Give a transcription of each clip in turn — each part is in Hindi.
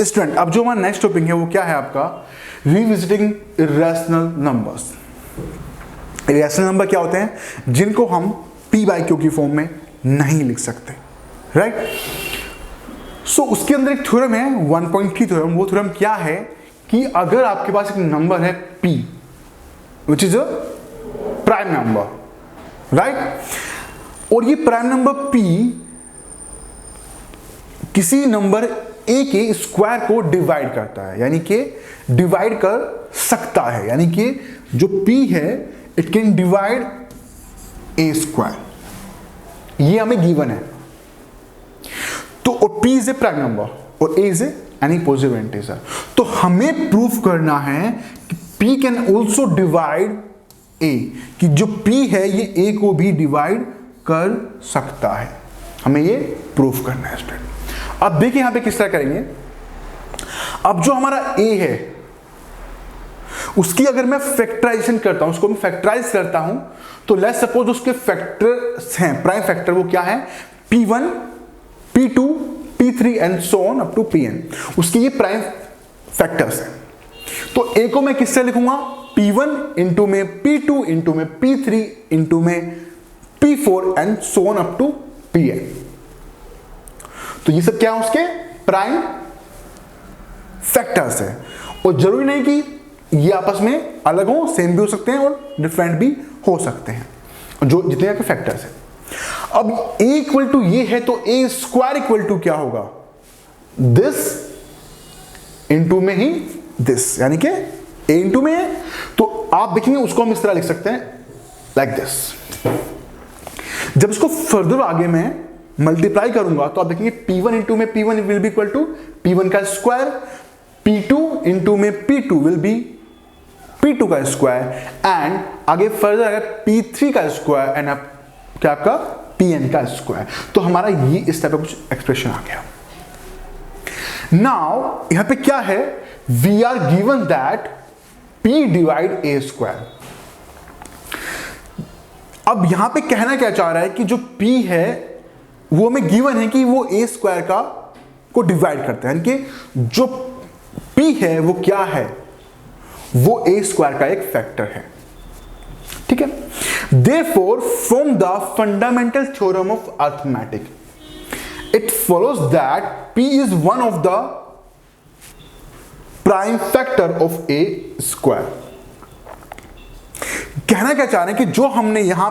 स्टूडेंट अब जो हमारा नेक्स्ट टॉपिक है वो क्या है आपका, revisiting irrational numbers. Irrational number क्या होते हैं, जिनको हम पी बाई क्यू की फॉर्म में नहीं लिख सकते, राइट। सो उसके अंदर एक थ्योरम है 1.3 थ्योरम। वो थ्योरम क्या है कि अगर आपके पास एक नंबर है p which is a prime number, right, और ये प्राइम नंबर p किसी नंबर a के स्क्वायर को डिवाइड करता है, यानी कि डिवाइड कर सकता है, यानी कि जो p है it can divide a square, ये हमें गिवन है। तो और p is a prime number और a is any positive integer. तो हमें प्रूफ करना है कि p can also divide a, कि जो p है ये a को भी डिवाइड कर सकता है। हमें ये प्रूफ करना है स्टूडेंट। अब देखिए यहां पे किस तरह करेंगे। अब जो हमारा a है उसकी अगर मैं फैक्टराइजेशन करता हूं, उसको मैं फैक्टराइज करता हूं, तो लेट्स सपोज उसके फैक्टर्स हैं, प्राइम फैक्टर वो क्या है, p1 p2 p3 and so on up to pn। उसके ये प्राइम फैक्टर्स हैं। तो a को मैं किससे लिखूंगा, p1 इंटू में p2 इंटू में p3 इंटू में p4 and so on up to pn। तो ये सब क्या है, उसके प्राइम फैक्टर्स है। और जरूरी नहीं कि ये आपस में अलग हो, सेम भी हो सकते हैं और डिफरेंट भी हो सकते हैं, जो जितने आपके फैक्टर्स हैं। अब a इक्वल टू ये है तो a स्क्वायर इक्वल टू क्या होगा, दिस इंटू में ही दिस, यानी कि a इंटू में है तो आप देखेंगे उसको हम इस तरह लिख सकते हैं लाइक दिस। जब इसको फर्दर आगे मैं मल्टीप्लाई करूंगा तो आप देखेंगे p1 इंटू में p1 will be equal to p1 का स्क्वायर, p2 इंटू में p2 विल बी p2 का स्क्वायर, एंड आगे फर्दर अगर p3 का स्क्वायर एंड क्या आपका pn का स्क्वायर। तो हमारा ये इस टाइप का कुछ एक्सप्रेशन आ गया। नाउ यहां पे क्या है, we are given that p divide a square. अब यहां पे कहना क्या चाह रहा है कि जो p है वो हमें गिवन है कि वो a स्क्वायर का को डिवाइड करता है, यानी कि जो p है वो क्या है, वो a स्क्वायर का एक फैक्टर है, ठीक है। Therefore, from the fundamental theorem of arithmetic, it follows that p is one of the prime factor of a square। कहना क्या चाह रहे हैं कि जो हमने यहां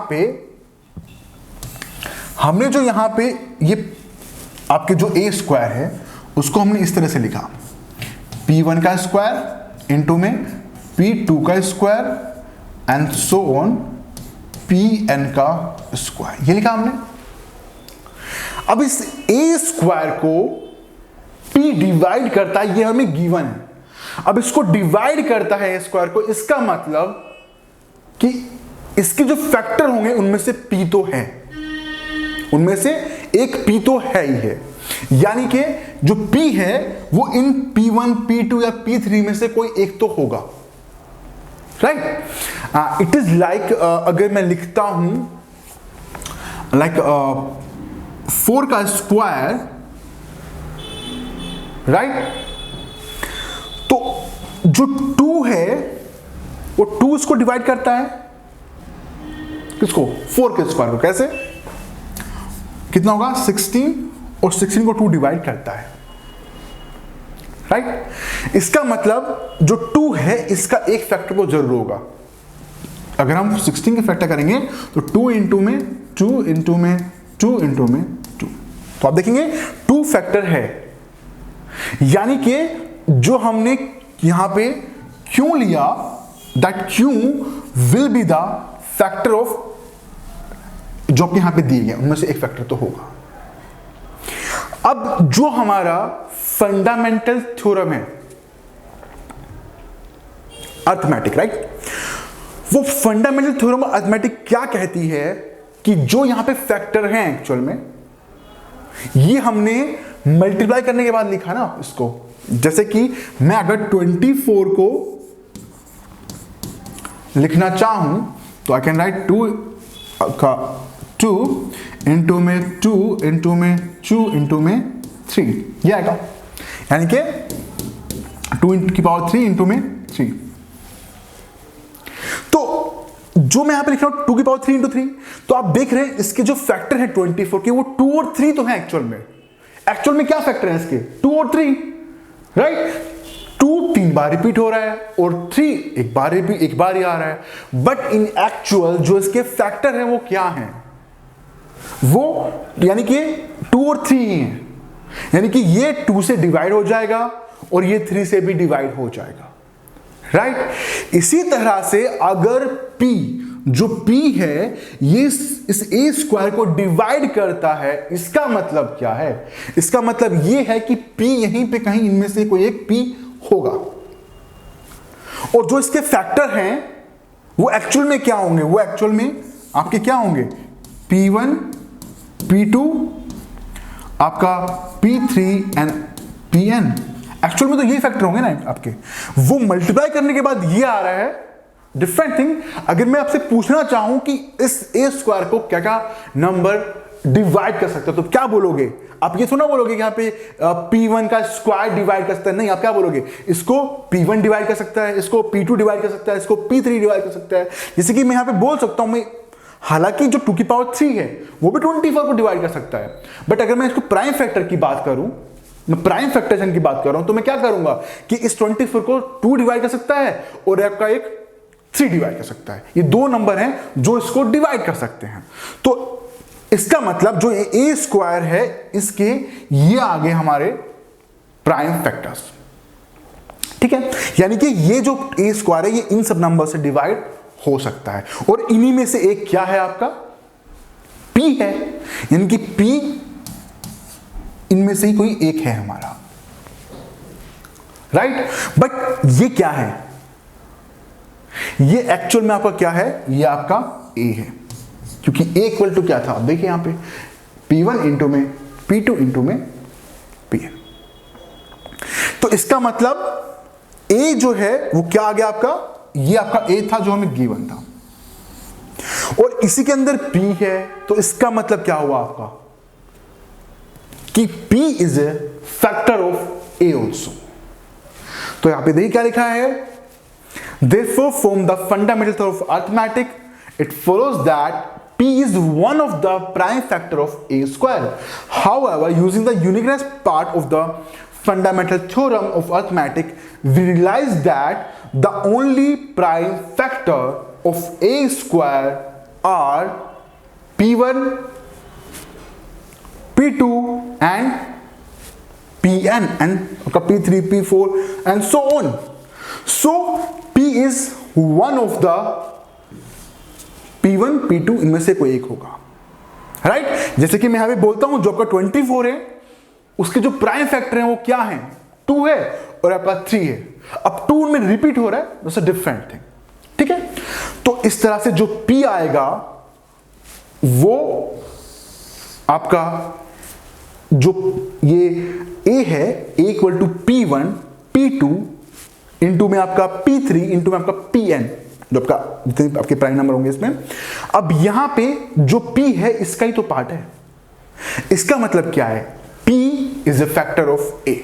पे ये आपके जो a स्क्वायर है उसको हमने इस तरह से लिखा, p1 का स्क्वायर इंटू में p2 का square and so on pn का स्क्वायर, ये लिखा हमने। अब इस a स्क्वायर को p डिवाइड करता है, ये हमें गिवन है। अब इसको डिवाइड करता है a स्क्वायर को, इसका मतलब कि इसके जो फैक्टर होंगे उनमें से p तो है, उनमें से एक p तो है ही है, यानी कि जो p है वो इन p1 p2 या p3 में से कोई एक तो होगा, राइट। इट इज लाइक अगर मैं लिखता हूं लाइक 4 का स्क्वायर, राइट, तो जो 2 है वो 2 इसको डिवाइड करता है, किसको, 4 के स्क्वायर को। कैसे, कितना होगा 16, और 16 को 2 डिवाइड करता है, राइट। इसका मतलब जो 2 है इसका एक फैक्टर वो जरूर होगा। अगर हम 16 के फैक्टर करेंगे तो 2 इंटू में 2 इंटू में 2 इंटू में 2, तो आप देखेंगे 2 फैक्टर है, यानी कि जो हमने यहां पे क्यों लिया, दैट क्यों will be the factor of जो आपके यहां पे दिए गए उनमें से एक फैक्टर तो होगा। अब जो हमारा फंडामेंटल थ्योरम है अर्थमेटिक, राइट, वो फंडामेंटल थ्योरम अर्थमेटिक क्या कहती है कि जो यहां पे फैक्टर हैं एक्चुअल में ये हमने मल्टीप्लाई करने के बाद लिखा ना इसको। जैसे कि मैं अगर 24 को लिखना चाहूं तो आई कैन राइट 2 का 2 इंटू में 2 इंटू में 2 इंटू में 3, ये आएगा, यानी कि 2 इंटू में 3। तो जो मैं यहां पे लिख रहा हूं 2 इंटू 3, तो आप देख रहे हैं इसके जो फैक्टर है 24 के, वो 2 और 3 तो है एक्चुअल में क्या फैक्टर है इसके? 2 और 3, राइट? 2 3 बार रिपीट हो रहा है और 3 एक बार ही आ रहा है, बट इन एक्चुअल जो इसके फैक्टर है वो क्या है? वो यानी कि 2 और 3 ही है, यानी कि ये 2 से डिवाइड हो जाएगा और ये 3 से भी डिवाइड हो जाएगा, राइट? इसी तरह से अगर P, जो P है ये इस a स्क्वायर को डिवाइड करता है, इसका मतलब क्या है? इसका मतलब ये है कि P यहीं पे कहीं इनमें से कोई एक P होगा, और जो इसके फैक्टर हैं वो एक्चुअल में क्या होंगे? वो एक्चुअल में आपके क्या होंगे? P1 P2 आपका P3 एंड Pn। एक्चुअल में तो ये फैक्टर होंगे ना आपके, वो मल्टीप्लाई करने के बाद ये आ रहा है डिफरेंट थिंग। अगर मैं आपसे पूछना चाहूं कि इस ए स्क्वायर को क्या क्या नंबर डिवाइड कर सकते हो तो क्या बोलोगे? आप ये थोड़ा बोलोगे कि यहाँ पे P1 का स्क्वायर डिवाइड कर सकता है, नहीं, आप क्या बोलोगे? इसको P1 डिवाइड कर सकता है, इसको P2 डिवाइड कर सकता है, इसको P3 डिवाइड कर सकता है। जैसे कि मैं यहाँ पे बोल सकता हूं, मैं हालांकि जो 2 की पावर 3 है वो भी 24 को डिवाइड कर सकता है, बट अगर मैं इसको प्राइम फैक्टर की बात करूं, मैं प्राइम फैक्टरेशन की बात कर रहा हूं, तो मैं क्या करूंगा कि इस 24 को 2 डिवाइड कर सकता है और आपका एक 3 डिवाइड कर सकता है। ये 2 नंबर हैं जो इसको डिवाइड कर सकते हैं। तो इसका मतलब जो ए स्क्वायर है इसके ये आगे हमारे प्राइम फैक्टर्स, ठीक है? यानी कि ये जो ए स्क्वायर है ये इन सब नंबर से डिवाइड हो सकता है, और इन्हीं में से एक क्या है आपका? P है, यानी कि P इनमें से ही कोई एक है हमारा, राइट? बट ये क्या है? ये एक्चुअल में आपका क्या है? ये आपका A है, क्योंकि A इक्वल टू क्या था? देखिए यहां पे P1 इंटू में P2 इंटू में Pn। तो इसका मतलब A जो है वो क्या आ गया आपका? ये आपका A था जो हमें गिवन था, और इसी के अंदर P है, तो इसका मतलब क्या हुआ आपका कि P is a factor of A also. तो यहां पे देखिए क्या लिखा है, therefore from the fundamentals of arithmetic it follows that P is one of the prime factor of A square. However, using the uniqueness part of the fundamental theorem of arithmetic, we realize that the only prime factor of A square are P1, P2 and Pn and P3, P4 and so on. So P is one of the P1, P2 इनमें से कोई एक होगा, राइट? जैसे कि मैं यहां पे बोलता हूं जो आपका 24 है उसके जो प्राइम फैक्टर हैं वो क्या हैं? 2 है और आपका 3 है। अब 2 में रिपीट हो रहा है, दैट्स अ डिफरेंट थिंग, ठीक है? तो इस तरह से जो P आएगा वो आपका जो ये A है, A equal to P1 P2 into में आपका P3 इंटू में आपका Pn, जो आपका जितने आपके प्राइम नंबर होंगे इसमें। अब यहां पे जो P है इसका ही तो पार्ट है, इसका मतलब क्या है? P is a factor of A।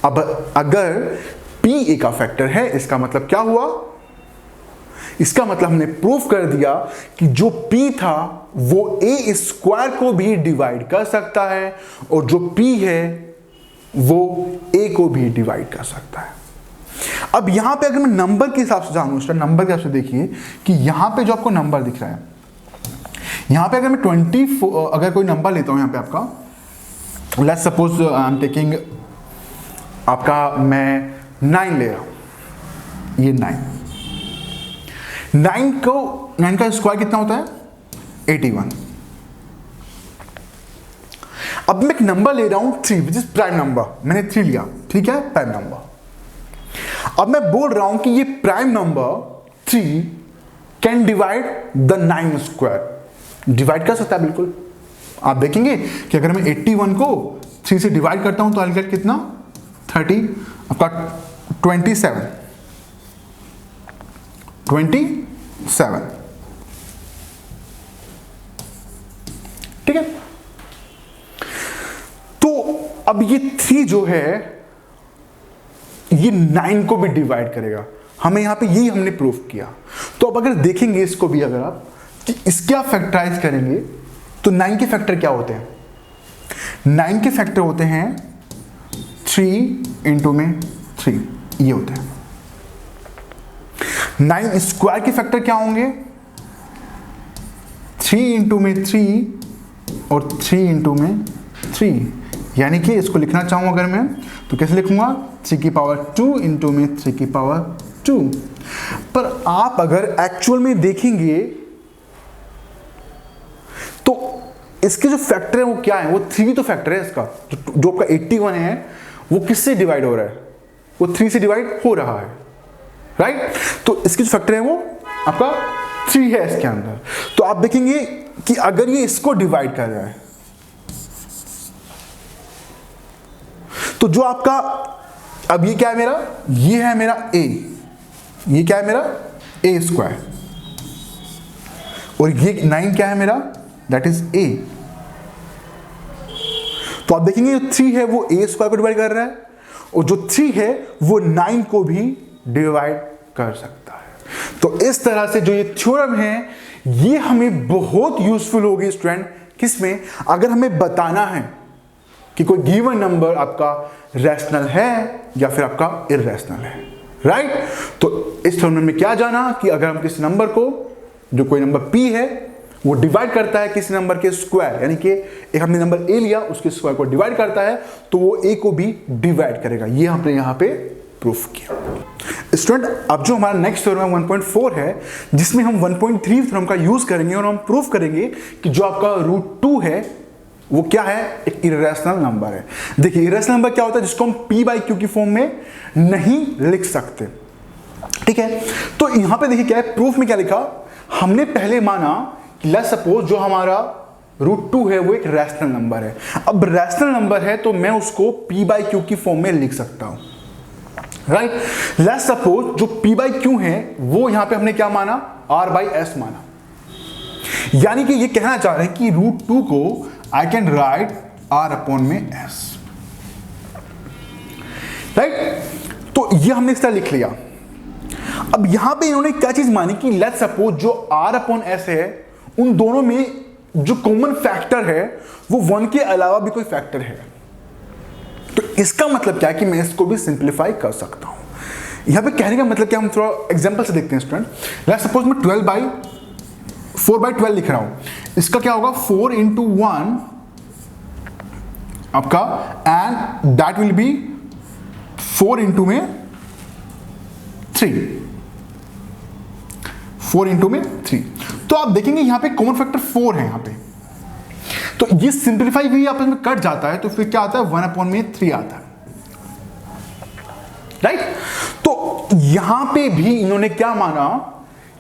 अब अगर P A का फैक्टर है, इसका मतलब क्या हुआ? इसका मतलब हमने प्रूफ कर दिया कि जो P था वो A स्क्वायर को भी डिवाइड कर सकता है, और जो P है वो A को भी डिवाइड कर सकता है। अब यहां पे अगर मैं नंबर के हिसाब से जानूं, नंबर के हिसाब से देखिए कि यहां पे जो आपको नंबर दिख रहा है, यहां पे अगर मैं 24 अगर कोई नंबर लेता हूं, यहां पे आपका let's suppose I am taking आपका मैं 9 ले रहा हूं, ये 9 का स्क्वायर कितना होता है? 81। अब मैं एक नंबर ले रहा हूं 3 विच इज प्राइम नंबर, मैंने 3 लिया, ठीक है, प्राइम नंबर। अब मैं बोल रहा हूं कि ये prime number 3 can divide the 9 square, divide कर सकता है बिल्कुल। आप देखेंगे कि अगर मैं 81 को 3 से डिवाइड करता हूं तो आई गेट कितना? 30 आपका 27, ठीक है? तो अब ये 3 जो है ये 9 को भी डिवाइड करेगा। हमें यहाँ पे यही हमने प्रूफ किया। तो अब अगर देखेंगे इसको भी, अगर आप कि इसके आप फैक्टराइज करेंगे तो 9 के फैक्टर क्या होते हैं? 9 के फैक्टर होते हैं 3 इंटू में 3, ये होते हैं। 9 स्क्वायर के फैक्टर क्या होंगे? 3 इंटू में 3 और 3 इंटू में 3, यानी कि इसको लिखना चाहूँ अगर मैं तो कैसे लिखूंगा? 3 की पावर 2 इंटू में 3 की पावर 2। पर आप अगर एक्चुअल में देखेंगे तो इसके जो फैक्टर है वो क्या है? वो 3 तो फैक्टर है इसका। जो आपका 81 है वो किससे डिवाइड हो रहा है? वो 3 से डिवाइड हो रहा है, राइट? तो इसके जो फैक्टर है वो आपका 3 है इसके अंदर। तो आप देखेंगे कि अगर ये इसको डिवाइड कर रहा है तो जो आपका, अब ये क्या है मेरा? ये है मेरा a, ये क्या है मेरा? a स्क्वायर, और ये 9 क्या है मेरा? That is a। तो आप देखेंगे जो 3 है वो a स्क्वायर को डिवाइड कर रहा है, और जो 3 है वो 9 को भी डिवाइड कर सकता है। तो इस तरह से जो ये थ्योरम है ये हमें बहुत यूजफुल होगी स्टूडेंट, किसमें? अगर हमें बताना है कि कोई गिवन नंबर आपका रैशनल है या फिर आपका इररेशनल है, राइट? तो इस थ्योरम में क्या जाना कि अगर हम किसी नंबर को, जो कोई नंबर p है, वो डिवाइड करता है किसी नंबर के स्क्वायर, यानी कि एक हमने नंबर a लिया उसके स्क्वायर को डिवाइड करता है, तो वो a को भी डिवाइड करेगा। ये हमने यहाँ पे प्रूफ किया। स्टूडेंट अब जो हमारा नेक्स्ट थ्योरम 1.4 है, जिसमें हम 1.3 थ्योरम का यूज करेंगे और हम प्रूफ करेंगे कि जो आपका √2 है वो क्या है? एक इररेशनल नंबर है। देखिए इररेशनल नंबर क्या होता है? जिसको हम p/q की फॉर्म में नहीं लिख सकते, ठीक है? तो यहां पे देखिए क्या है, प्रूफ में क्या लिखा? हमने पहले माना कि लेट्स सपोज जो हमारा √2 है वो एक रैशनल नंबर है। अब रैशनल नंबर है तो मैं उसको p/q की फॉर्म में लिख सकता हूं, राइट? लेट्स सपोज जो p/q है वो यहां पे हमने क्या माना? r/s माना, यानी कि ये कहना चाह रहे हैं कि √2 को I can right r/s, right? तो ये हमने इस तरह लिख लिया। अब यहां पे इन्होंने क्या चीज मानी कि लेट्स सपोज जो r/s है उन दोनों में जो कॉमन फैक्टर है वो 1 के अलावा भी कोई फैक्टर है। तो इसका मतलब क्या है कि मैं इसको भी सिंप्लीफाई कर सकता हूं। यहां पे कहने का मतलब क्या, हम थोड़ा एग्जांपल से देखते हैं स्टूडेंट। लेट्स सपोज मैं 4/12 लिख रहा हूं, इसका क्या होगा? 4 इंटू 1 आपका, and that will B 4 into में 3, 4 इंटू में 3। तो आप देखेंगे यहां पे कॉमन फैक्टर 4 है यहां पे, तो ये सिंप्लीफाई भी आपस में कट जाता है, तो फिर क्या आता है? 1/3 आता है, राइट? तो यहां पे भी इन्होंने क्या माना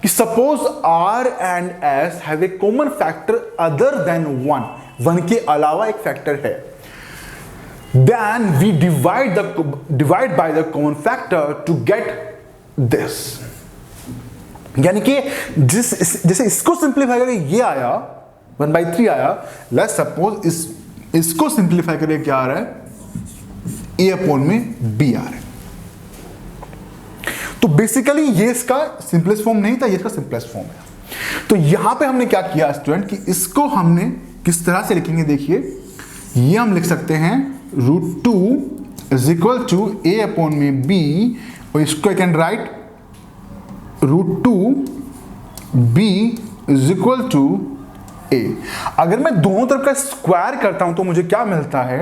कि suppose r and s have a common factor other than 1 के अलावा एक फैक्टर है, then we divide by the common factor to get this. यानी कि जैसे इसको सिंप्लीफाई करके ये आया 1/3 आया, लेट्स सपोज इसको सिंप्लीफाई करके क्या आ रहा है? a/b आ रहा है। तो बेसिकली ये इसका सिंपलेस्ट फॉर्म नहीं था, ये इसका सिंपलेस्ट फॉर्म है। तो यहां पे हमने क्या किया स्टूडेंट कि इसको हमने किस तरह से लिखेंगे? देखिए ये हम लिख सकते हैं √2 इज इक्वल टू a/b, और इसको I can write √2 b is equal to a। अगर मैं दोनों तरफ का स्क्वायर करता हूं तो मुझे क्या मिलता है?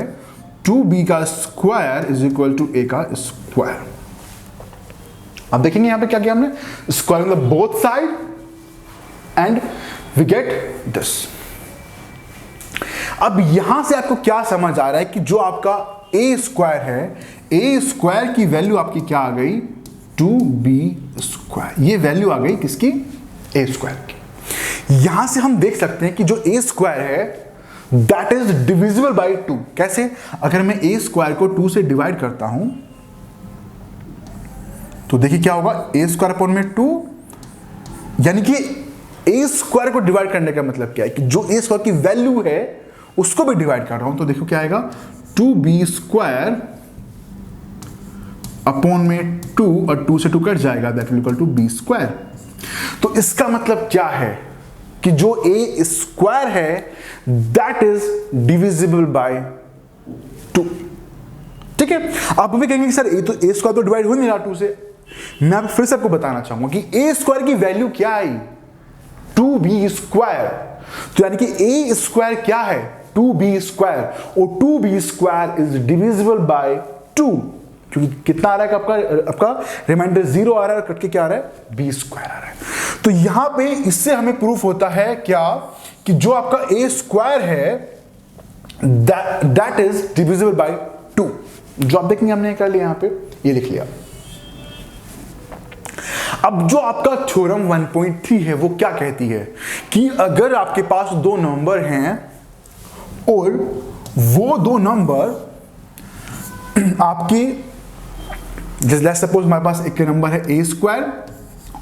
2b का square is equal to a का स्क्वायर। अब देखेंगे यहां पे क्या किया हमने? स्क्वायर मतलब both side, and we get this. अब यहां से आपको क्या समझ आ रहा है कि जो आपका a स्क्वायर है, a स्क्वायर की वैल्यू आपकी क्या आ गई? 2b square. ये वैल्यू आ गई किसकी? a स्क्वायर की। यहां से हम देख सकते हैं कि जो a स्क्वायर है दैट इज डिविजिबल बाय 2। कैसे? अगर मैं a स्क्वायर को 2 से डिवाइड करता हूं तो देखिए क्या होगा? a स्क्वायर अपॉन में 2, यानी कि a स्क्वायर को डिवाइड करने का मतलब क्या है कि जो a स्क्वायर की वैल्यू है उसको भी डिवाइड कर रहा हूं, तो देखो क्या आएगा? 2b स्क्वायर अपॉन में 2 और 2 से 2 कट जाएगा, that will equal to b square. तो इसका मतलब क्या है कि जो ए स्क्वायर है दैट इज डिविजिबल बाय 2। ठीक है, आप भी कहेंगे कि सर ए स्क्वायर तो डिवाइड हो नहीं रहा 2 से। मैं आप फिर से आपको बताना चाहूंगा कि ए स्क्वायर की वैल्यू क्या आई, 2b स्क्वायर। तो यानी कि ए स्क्वायर क्या है, 2b स्क्वायर, और 2b square is divisible by 2, क्योंकि कितना आ रहा है आपका रिमाइंडर 0 आ रहा है, कट के क्या आ रहा है, बी स्क्वायर आ रहा है। तो यहां पे इससे हमें प्रूफ होता है क्या, कि जो आपका ए स्क्वायर है दैट इज डिविजिबल बाय 2। जो आप देखेंगे हमने कर लिया, यहां पे ये लिख लिया। अब जो आपका थ्योरम 1.3 है वो क्या कहती है कि अगर आपके पास दो नंबर हैं और वो दो नंबर आपके, जैसे लेट्स सपोज हमारे पास एक नंबर है ए स्क्वायर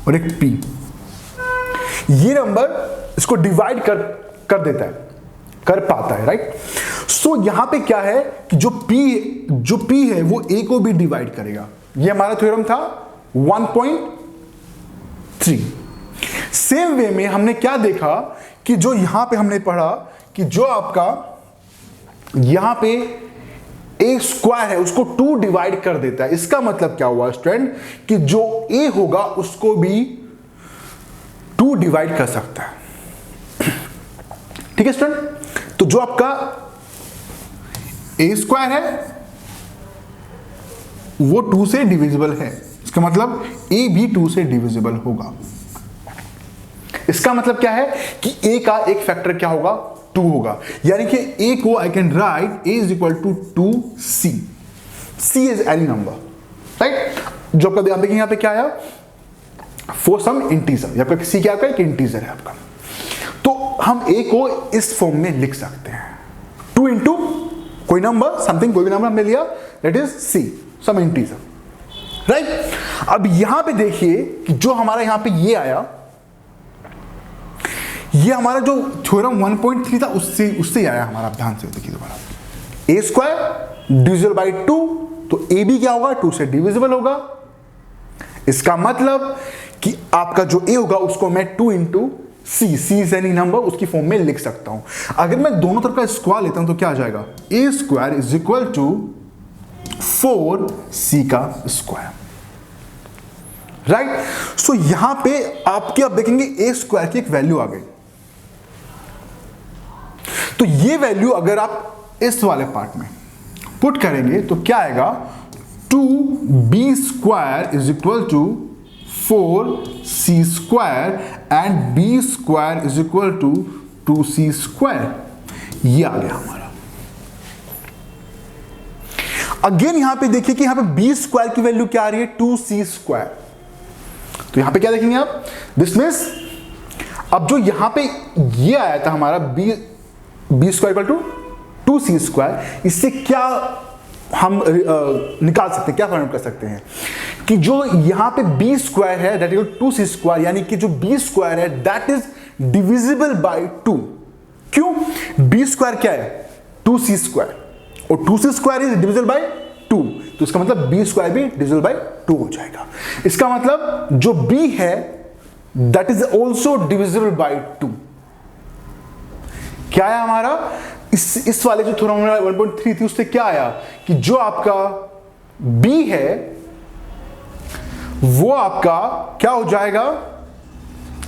और एक पी, ये नंबर इसको डिवाइड कर देता है, कर पाता है, राइट। सो यहां पे क्या है कि जो पी है वो ए को भी डिवाइड करेगा। ये हमारा थ्योरम था 1.3। सेम वे में हमने क्या देखा कि जो यहां पे हमने पढ़ा कि जो आपका यहां पे ए स्क्वायर है उसको 2 डिवाइड कर देता है। इसका मतलब क्या हुआ स्टूडेंट, कि जो ए होगा उसको भी 2 डिवाइड कर सकता है। ठीक है स्टूडेंट, तो जो आपका ए स्क्वायर है वो 2 से डिविजिबल है, इसका मतलब ए भी 2 से डिविजिबल होगा। इसका मतलब क्या है कि ए का एक फैक्टर क्या होगा, 2 होगा। यानी कि ए को I can write a is equal to 2c। c is any number, right. जो आपका ध्यान देखिए यहां पे क्या आया, फॉर सम इंटीजर, या आपका c क्या आपका एक इंटीजर है आपका। तो हम a को इस फॉर्म में लिख सकते हैं, 2 इंटू कोई नंबर समथिंग, कोई भी नंबर हमने लिया, that is c, some integer, right. अब यहां पे देखिए कि जो हमारा यहां पे ये आया, ये हमारा जो थ्योरम 1.3 था उससे आया हमारा। ध्यान से देखिए दोबारा, ए स्क्वायर डिविजिबल बाय 2, तो ए भी क्या होगा, 2 से डिविजिबल होगा। इसका मतलब कि आपका जो ए होगा उसको मैं 2 into c is any number उसकी फॉर्म में लिख सकता हूं। अगर मैं दोनों तरफ का स्क्वायर लेता हूं तो क्या आ जाएगा, a square is equal to 4c का स्क्वायर, राइट। सो यहां पे आपके आप देखेंगे ए स्क्वायर की एक वैल्यू आ गई। तो ये वैल्यू अगर आप इस वाले पार्ट में पुट करेंगे तो क्या आएगा, 2b square is equal to 4c square and b square is equal to 2c square. ये आ गया हमारा। अगेन यहां पे देखिए कि यहां पे b स्क्वायर की वैल्यू क्या आ रही है, 2c स्क्वायर। तो यहां पे क्या देखेंगे आप, दिस मींस अब जो यहां पे ये आया था हमारा b square equal to 2c square, इससे क्या हम निकाल सकते हैं, क्या फाइंड आउट कर सकते हैं कि जो यहां पे b स्क्वायर है दैट इज 2c स्क्वायर, यानी कि जो b स्क्वायर है दैट इज डिविजिबल बाय 2। क्यों, b स्क्वायर क्या है, 2c स्क्वायर, और 2c square is divisible by 2, तो इसका मतलब b स्क्वायर भी डिविजिबल बाय 2 हो जाएगा। इसका मतलब जो b है that is also divisible by 2। क्या है हमारा, इस वाले जो थ्योरम 1.3 थी उससे क्या आया कि जो आपका b है वो आपका क्या हो जाएगा,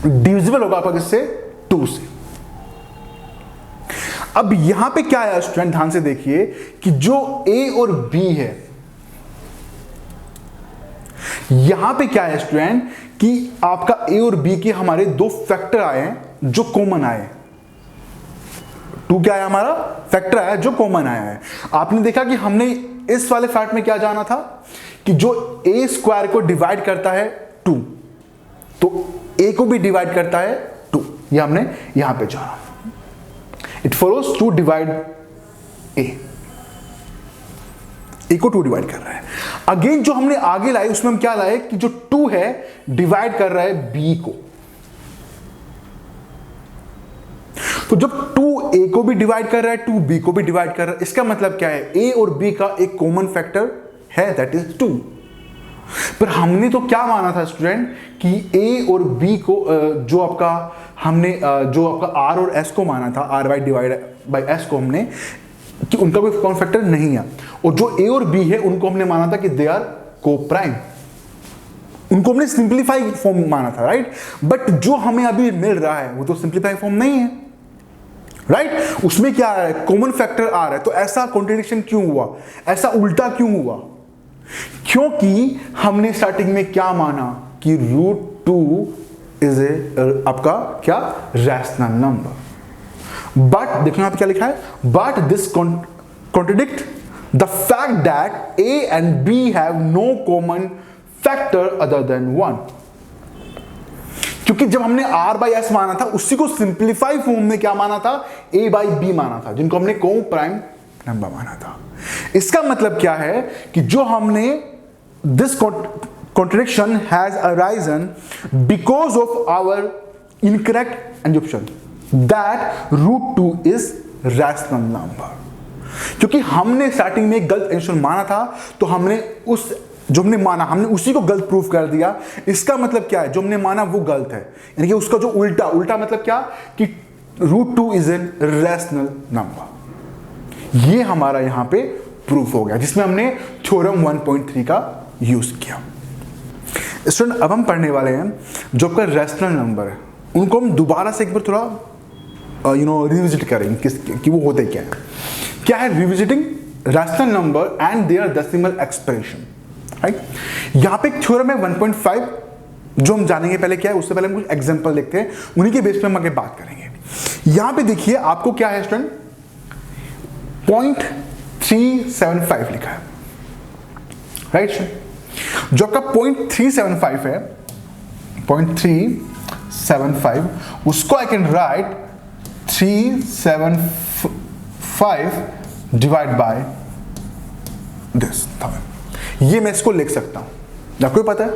डिविजिबल होगा आपका किससे, 2 से। अब यहां पे क्या आया स्टूडेंट, ध्यान से देखिए कि जो a और b है, यहां पे क्या है स्टूडेंट कि आपका a और b के हमारे दो फैक्टर आए हैं जो कॉमन आए। 2 क्या है हमारा, फैक्टर आया जो कॉमन आया है। आपने देखा कि हमने इस वाले फैक्ट में क्या जाना था कि जो a स्क्वायर को डिवाइड करता है 2, तो a को भी डिवाइड करता है 2, ये हमने यहां पे जाना। It follows to divide a को 2 डिवाइड कर रहा है। अगेन जो हमने आगे लाए उसमें हम क्या लाए कि जो 2 है डिवाइड कर रहा है b को। तो जब 2 a को भी डिवाइड कर रहा है 2 b को भी डिवाइड कर रहा है, इसका मतलब क्या है, a और b का एक कॉमन फैक्टर है दैट इज 2। पर हमने तो क्या माना था स्टूडेंट कि ए और बी को जो आपका हमने जो आपका आर और एस को माना था, r y divide by s को हमने, कि उनका कोई कॉमन फैक्टर नहीं है, और जो ए और बी है उनको हमने माना था कि दे आर को प्राइम, उनको हमने सिंप्लीफाई फॉर्म माना था, राइट। बट जो हमें अभी मिल रहा है वो तो सिंप्लीफाई फॉर्म नहीं है, राइट। उसमें क्या आ रहा है, कॉमन फैक्टर आ रहा है। तो ऐसा कॉन्ट्रडिक्शन क्यों हुआ, ऐसा उल्टा क्यों हुआ? क्योंकि हमने स्टार्टिंग में क्या माना कि √2 इज ए आपका क्या रैशनल नंबर। बट देखो यहां पे क्या लिखा है, but this contradict the fact that a and b have no common factor other than 1। क्योंकि जब हमने r बाई एस माना था उसी को सिंप्लीफाई फॉर्म में क्या माना था, a बाई बी माना था, जिनको हमने को प्राइम नंबर माना था। इसका मतलब क्या है कि जो हमने this contradiction has arisen because of our incorrect assumption that √2 is rational number. क्योंकि हमने स्टार्टिंग में गलत एज्यूम्पशन माना था, तो हमने उस जो हमने माना हमने उसी को गलत प्रूफ कर दिया। इसका मतलब क्या है, जो हमने माना वो गलत है, यानी कि उसका जो उल्टा मतलब क्या कि √2 इज एन रैशनल नंबर। ये हमारा यहां पे प्रूफ हो गया, जिसमें हमने थ्योरम 1.3 का यूज किया। स्टूडेंट अब हम पढ़ने वाले हैं जो आपका रैशनल नंबर है, उनको हम दोबारा से एक बार थोड़ा रिविजिट करेंगे कि वो होते क्या है revisiting rational number and their decimal expression, right. यहां पे एक थ्योरम है 1.5 जो हम जानेंगे। पहले क्या है, उससे पहले हम कुछ एग्जांपल देखते हैं, उन्हीं के बेस पे हम आगे बात करेंगे। यहां पे देखिए आपको क्या है स्टूडेंट, 0.375 लिखा है, राइट। जो आपका 0.375 है, 0.375, उसको आई can right 375 divide by this. ये मैं इसको लिख सकता हूं, आपको पता है,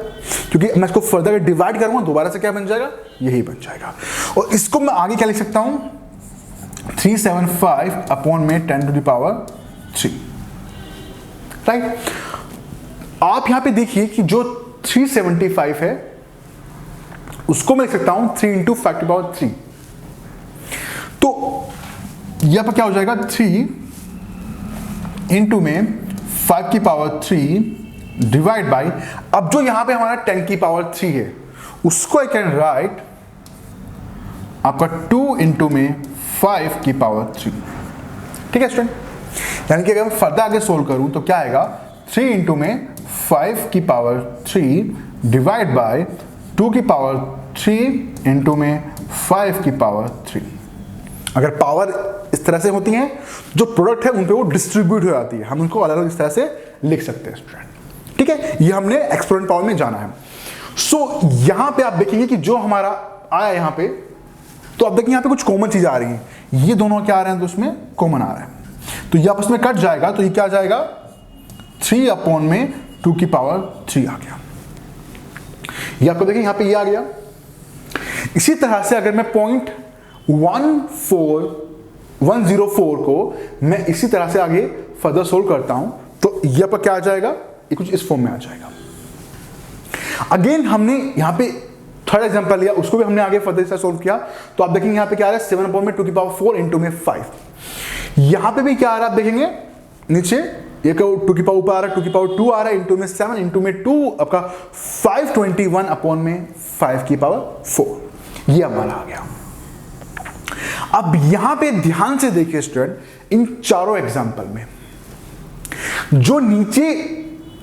क्योंकि मैं इसको फर्दर डिवाइड करूंगा दोबारा से क्या बन जाएगा, यही बन जाएगा। और इसको मैं आगे क्या लिख सकता हूं, 375 अपॉन में 10⁻3, राइट। आप यहां पे देखिए कि जो 375 है उसको मैं लिख सकता हूं 3 × 5⁻3। तो यहां पर क्या हो जाएगा, 3 इंटू में 5⁻3 डिवाइड बाई, अब जो यहां पे हमारा 10⁻3 है उसको आई कैन राइट आपका 2 इंटू में 5⁻3। ठीक है स्टूडेंट, यानी कि अगर मैं फर्दर आगे सोल्व करूं तो क्या आएगा, 3 इंटू में 5⁻3 डिवाइड बाई 2⁻3 इंटू में 5⁻3। अगर पावर इस तरह से होती हैं, जो प्रोडक्ट है उन पे वो डिस्ट्रीब्यूट हो जाती है, हम उनको अलग अलग इस तरह से लिख सकते हैं स्टूडेंट। ठीक है, ये हमने एक्सपोनेंट पावर में जाना है। सो यहां पे आप देखेंगे कि जो हमारा आया यहां पे, तो आप देखेंगे यहां पे कुछ कॉमन चीज आ रही है, ये दोनों क्या आ रहे हैं, तो उसमें कॉमन आ रहा है, तो ये आपस में कट जाएगा, तो ये क्या आ जाएगा, 3 अपॉन में 2⁻3 आ गया। ये आपको देखिए यहां पे ये आ गया। इसी तरह से अगर मैं 0.104 को मैं इसी तरह से आगे फर्दर सोल्व करता हूं, तो यहां पर क्या आ जाएगा, ये कुछ इस फॉर्म में आ जाएगा। अगेन हमने यहां पे थर्ड एग्जांपल लिया, उसको भी हमने आगे फर्दर से सोल्व किया, तो आप देखेंगे यहां पे क्या आ रहा है, 7 अपॉन में 2⁻4 इंटू में 5। यहां पे भी क्या आ रहा है, आप देखेंगे नीचे ये 2 ऊपर आ रहा है, 2⁻2 आ रहा है, इंटू में 7 इंटू में 2 आपका 521 अपॉन में 5⁻4, ये हमारा आ गया। अब यहां पे ध्यान से देखिए स्टूडेंट, इन चारों एग्जांपल में जो नीचे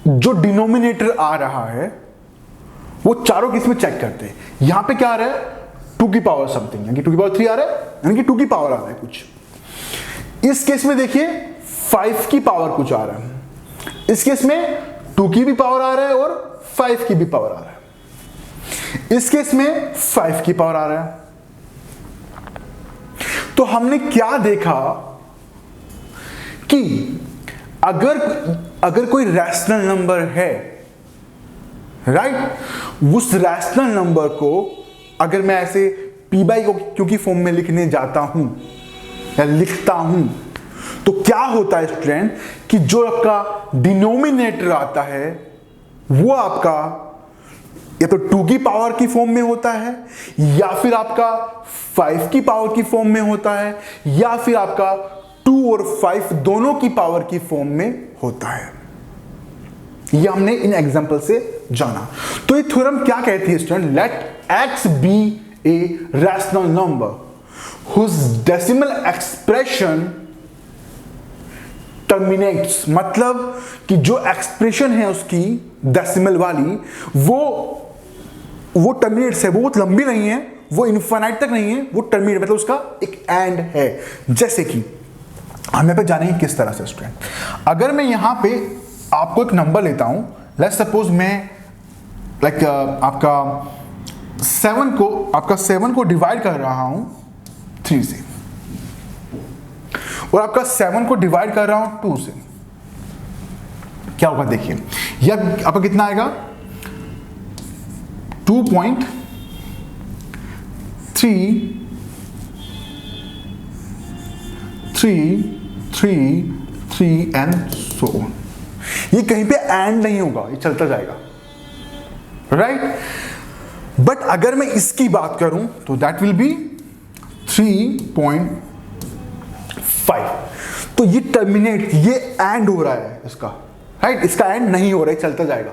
जो डिनोमिनेटर आ रहा है वो चारों किस में चेक करते हैं। यहां पे क्या आ रहा है, 2 की पावर समथिंग, यानी कि 2⁻3 आ रहा है, यानी कि 2 की पावर आ रहा है कुछ। इस केस में देखिए 5 की पावर कुछ आ रहा है, इस केस में 2 की भी पावर आ रहा है और 5 की भी पावर आ रहा है, इस केस में 5 की पावर आ रहा है। तो हमने क्या देखा कि अगर कोई रैशनल नंबर है, राइट, उस रैशनल नंबर को अगर मैं ऐसे p/q की फॉर्म में लिखने जाता हूं या लिखता हूं, तो क्या होता है स्टूडेंट कि जो आपका डिनोमिनेटर आता है वो आपका या तो 2 की पावर की फॉर्म में होता है, या फिर आपका 5 की पावर की फॉर्म में होता है, या फिर आपका 2 और 5 दोनों की पावर की फॉर्म में होता है। ये हमने इन एग्जांपल से जाना। तो ये थ्योरम क्या कहती है student? Let x be a rational number whose decimal expression terminates, मतलब कि जो एक्सप्रेशन है उसकी डेसिमल वाली वो टर्मिनेट्स है, वो बहुत लंबी नहीं है, वो इनफाइनाइट तक नहीं है, वो टर्मिनेट मतलब उसका एक एंड है। जैसे कि हम यहाँ पे जानेंगे किस तरह से स्टूडेंट। अगर मैं यहाँ पे आपको एक नंबर लेता हूं, लेट्स सपोज मैं आपका 7 को डिवाइड कर रहा हूं 3 से, और आपका 7 को डिवाइड कर रहा हूं 2 से, क्या होगा देखिए। यह आपका कितना आएगा? 2.333 एंड सो ऑन। ये कहीं पे एंड नहीं होगा, ये चलता जाएगा, राइट? बट अगर मैं इसकी बात करूं तो दैट विल बी 3.5। तो ये टर्मिनेट, ये एंड हो रहा है इसका, राइट? इसका एंड नहीं हो रहा है, चलता जाएगा,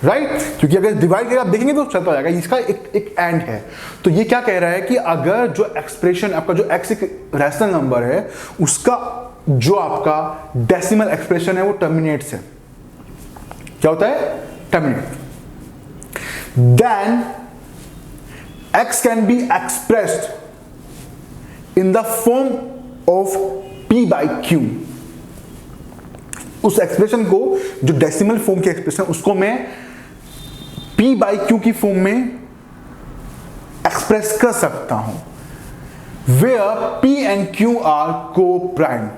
राइट? क्योंकि अगर डिवाइड करके आप देखेंगे तो चलता जाएगा, इसका एक एंड है। तो ये क्या कह रहा है कि अगर जो एक्सप्रेशन आपका जो x एक रैशनल नंबर है, उसका जो आपका डेसिमल एक्सप्रेशन है वो टर्मिनेट्स है। क्या होता है? Terminate. Then x can be expressed in the form of p by q। उस एक्सप्रेशन को, जो डेसिमल फॉर्म की एक्सप्रेशन, उसको मैं p बाई q की फॉर्म में एक्सप्रेस कर सकता हूं, where p and q are coprime.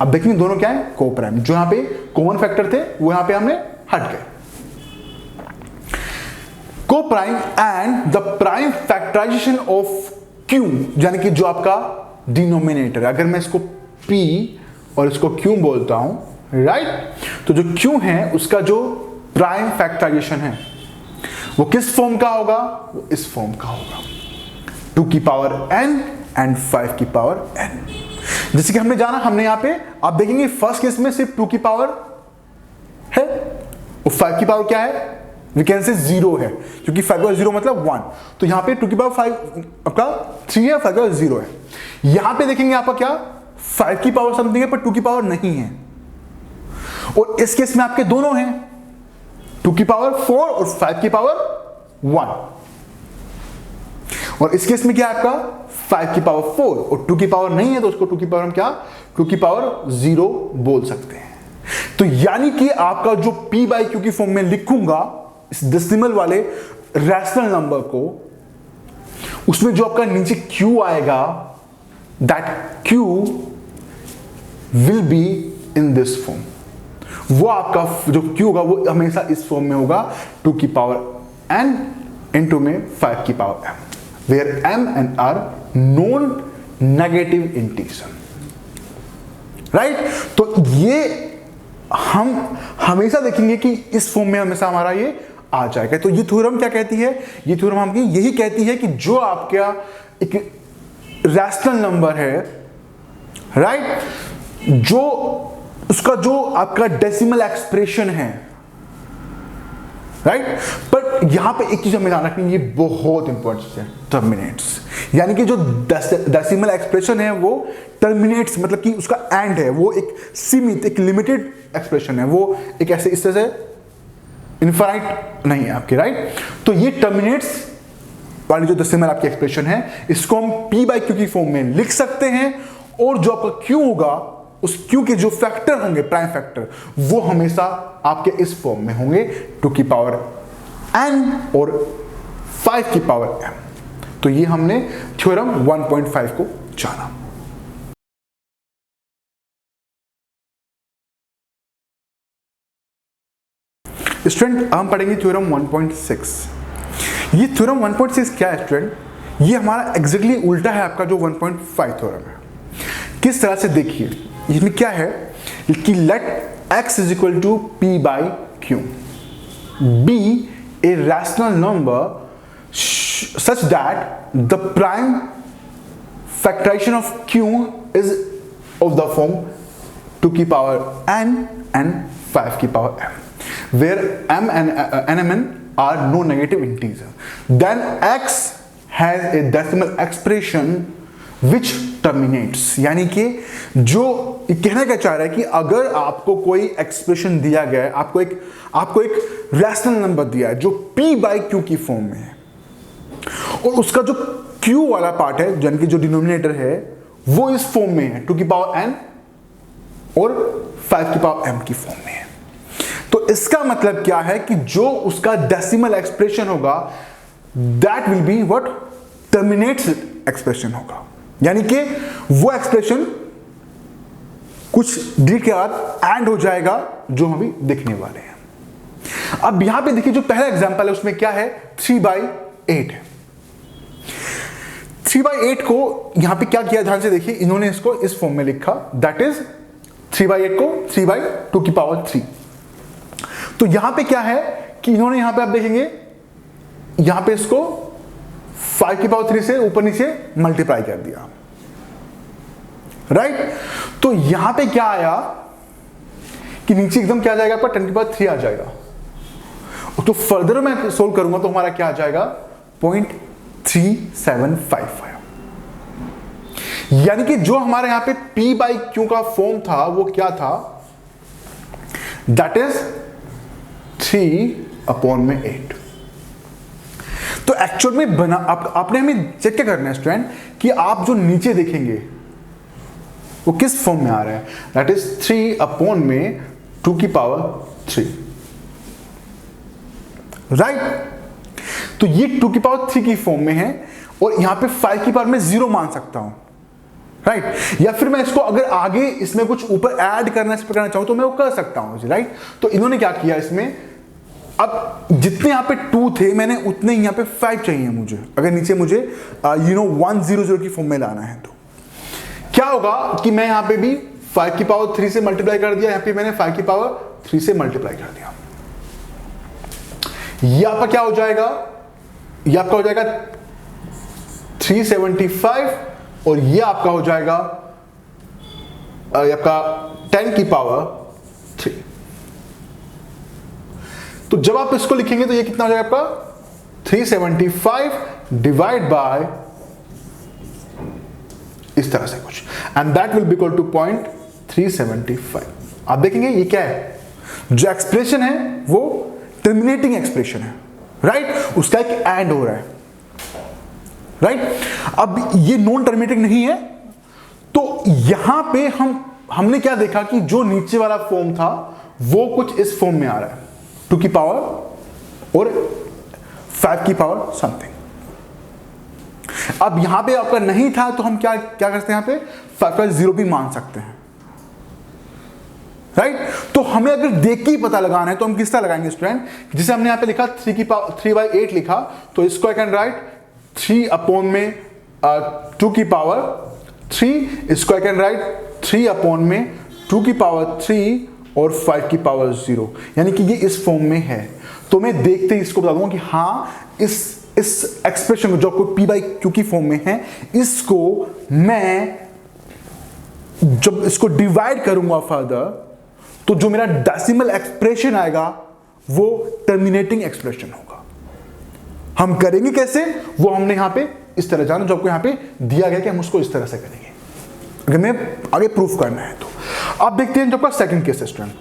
अब देखेंगे दोनों क्या है? को प्राइम। जो यहां पे कॉमन फैक्टर थे वो यहां पे हमने हट गए। Coprime and the prime factorization of q, यानी कि जो आपका डिनोमिनेटर, अगर मैं इसको p और इसको q बोलता हूं, राइट? तो जो q है उसका जो प्राइम फैक्टराइजेशन है वो किस फॉर्म का होगा? वो इस फॉर्म का होगा, 2 की पावर n एंड 5 की पावर n। जैसे कि हमने जाना, हमने यहां पे आप देखेंगे फर्स्ट केस में सिर्फ 2 की पावर है और 5 की पावर क्या है? वी कैन से 0 है, क्योंकि 5 का 0 मतलब 1। तो यहां पे 2 की पावर 5 आपका 3 है, 5 का 0 है। यहां पे देखेंगे आपका क्या? 5 की पावर समथिंग है पर 2 की पावर नहीं है। और इस केस में आपके दोनों हैं, 2 की पावर 4 और 5 की पावर 1। और इस केस में क्या है आपका? 5 की पावर 4 और 2 की पावर नहीं है, तो उसको 2 की पावर हम क्या? 2 की पावर 0 बोल सकते हैं। तो यानी कि आपका जो p बाई q की फॉर्म में लिखूंगा इस डेसिमल वाले रैशनल नंबर को, उसमें जो आपका नीचे q आएगा, that q will be in this form. वो आपका जो q होगा वो हमेशा इस फॉर्म में होगा, 2 की पावर n इंटू में 5 की power m, where m and r non negative integer, right? तो ये हम हमेशा देखेंगे कि इस फॉर्म में हमेशा हमारा ये आ जाएगा। तो ये थ्योरम क्या कहती है? ये थ्योरम हमकी यही कहती है कि जो आपका एक रैशनल नंबर है, राइट, जो उसका जो आपका डेसिमल एक्सप्रेशन है, राइट, बट यहां पे एक चीज हमें ध्यान रखनी, ये बहुत इंपॉर्टेंट है, टर्मिनेट्स। यानी कि जो डेसिमल एक्सप्रेशन है वो टर्मिनेट्स, मतलब कि उसका एंड है, वो एक सीमित, एक लिमिटेड एक्सप्रेशन है, वो एक ऐसे इस तरह से इनफाइनाइट नहीं है आपके, राइट? तो ये टर्मिनेट्स वाली जो डेसिमल आपकी एक्सप्रेशन है, इसको हम p बाई q की फॉर्म में लिख सकते हैं, और जो आपका q होगा, उस q के जो फैक्टर होंगे, प्राइम फैक्टर, वो हमेशा आपके इस फॉर्म में होंगे, 2 की पावर n और 5 की पावर m। तो ये हमने थ्योरम 1.5 को जाना। स्टूडेंट हम पढ़ेंगे थ्योरम 1.6। ये थ्योरम 1.6 क्या है स्टूडेंट? ये हमारा एग्जैक्टली उल्टा है आपका जो 1.5 थ्योरम है। किस तरह से देखिए, इसमें क्या है कि let x is equal to p by q, be a rational number such that the prime factorization of q is of the form 2 की पावर n and 5 की power m, where m and n are no negative integer. Then x has a decimal expression which terminates. यानी कि जो कहना क्या चाह रहा है कि अगर आपको कोई एक्सप्रेशन दिया गया है, आपको एक रैशनल नंबर दिया है जो p बाई क्यू की फॉर्म में है, और उसका जो q वाला पार्ट है यानी कि जो डिनोमिनेटर है वो इस फॉर्म में है 2 की पावर n और 5 की पावर m की फॉर्म में है, तो इसका मतलब क्या है कि जो उसका डेसिमल एक्सप्रेशन होगा that will be what terminates expression होगा, यानी कि वो एक्सप्रेशन कुछ डिजिट के बाद एंड हो जाएगा जो हम अभी देखने वाले हैं। अब यहां पे देखिए जो पहला एग्जांपल है उसमें क्या है 3/8 है। 3/8 को यहां पे क्या किया ध्यान से देखिए, इन्होंने इसको इस फॉर्म में लिखा दैट इज 3/8 को 3/2 की पावर 3। तो यहां पे क्या है कि इन्होंने यहां पे आप देखेंगे यहां पे इसको 5 की पावर 3 से ऊपर नीचे मल्टीप्लाई कर दिया, राइट। तो यहां पे क्या आया कि नीचे एकदम क्या आ जाएगा आपका 10 की पावर 3 आ जाएगा, तो फर्दर मैं सोल्व करूंगा तो हमारा क्या आ जाएगा 0.375 आया, यानी कि जो हमारे यहां पे p बाई क्यू का फॉर्म था वो क्या था दैट इज 3/8। तो एक्चुअल में बना आपने हमें चेक क्या करना है स्टूडेंट कि आप जो नीचे देखेंगे वो किस फॉर्म में आ रहा है, दैट इज 3/2 की पावर 3, राइट। तो ये 2 की पावर 3 की फॉर्म में है और यहां पे 5 की पावर में 0 मान सकता हूं, राइट। या फिर मैं इसको अगर आगे इसमें कुछ ऊपर ऐड करना चाहूं तो मैं वो कर सकता हूं, राइट। तो इन्होंने क्या किया इसमें, अब जितने यहाँ पे 2 थे मैंने उतने यहाँ पे 5 चाहिए मुझे, अगर नीचे मुझे 100 की फॉर्म में लाना है तो क्या होगा कि मैं यहाँ पे भी 5 की पावर 3 से मल्टीप्लाई कर दिया, यहाँ पे मैंने 5 की पावर 3 से मल्टीप्लाई कर दिया, ये आपका क्या हो जाएगा, ये आपका हो जाएगा 375 और ये आपका हो जाएगा आपका 10 की पावर 3। तो जब आप इसको लिखेंगे तो ये कितना हो जाएगा आपका 375 डिवाइड बाय इस तरह से कुछ, and that will be equal to 0.375। आप देखेंगे ये क्या है, जो एक्सप्रेशन है वो टर्मिनेटिंग एक्सप्रेशन है, राइट। उसका एक एंड हो रहा है, राइट। अब ये नॉन टर्मिनेटिंग नहीं है, तो यहां पे हमने क्या देखा कि जो नीचे वाला फॉर्म था वो कुछ इस फॉर्म में आ रहा है 2 की पावर और 5 की पावर समथिंग। अब यहां पे आपका नहीं था तो हम क्या करते हैं, यहां पे 5/0 भी मान सकते हैं, राइट। तो हमें अगर देख के ही पता लगाना है तो हम किस तरह लगाएंगे स्टूडेंट, जैसे हमने यहां पे लिखा 3/8 लिखा, तो इसको आई कैन राइट 3/2 की पावर 3, इसको आई कैन राइट 3/2 की पावर 3 और 5 की पावर 0, यानी कि ये इस फॉर्म में है। तो मैं देखते ही इसको बता दूंगा कि हाँ इस एक्सप्रेशन को जो कोई p बाई क्यू की फॉर्म में है, इसको मैं जब इसको डिवाइड करूंगा फर्दर तो जो मेरा डेसिमल एक्सप्रेशन आएगा वो टर्मिनेटिंग एक्सप्रेशन होगा। हम करेंगे कैसे वो हमने यहां पे इस तरह जाना, जो आपको यहां पे दिया गया कि हम उसको इस तरह से करेंगे अगर मैं आगे प्रूफ करना है तो। आप देखते हैं जो आपका सेकंड केस है स्टूडेंट।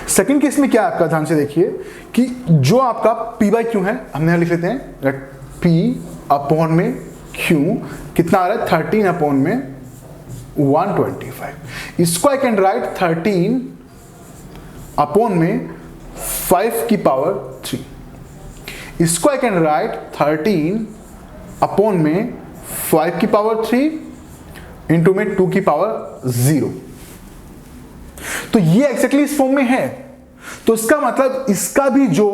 सेकंड केस में क्या है आपका, ध्यान से देखिए कि जो आपका p बाई क्यू है, हमने यहां लिख लेते हैं p/में q कितना आ रहा है 13/125। इसको आई कैन राइट 13/में 5 की पावर 3, इसको आई कैन राइट 13/में 5 की पावर 3 इंटू में 2 की पावर 0। तो ये एक्जेक्टली इस फॉर्म में है, तो इसका मतलब इसका भी जो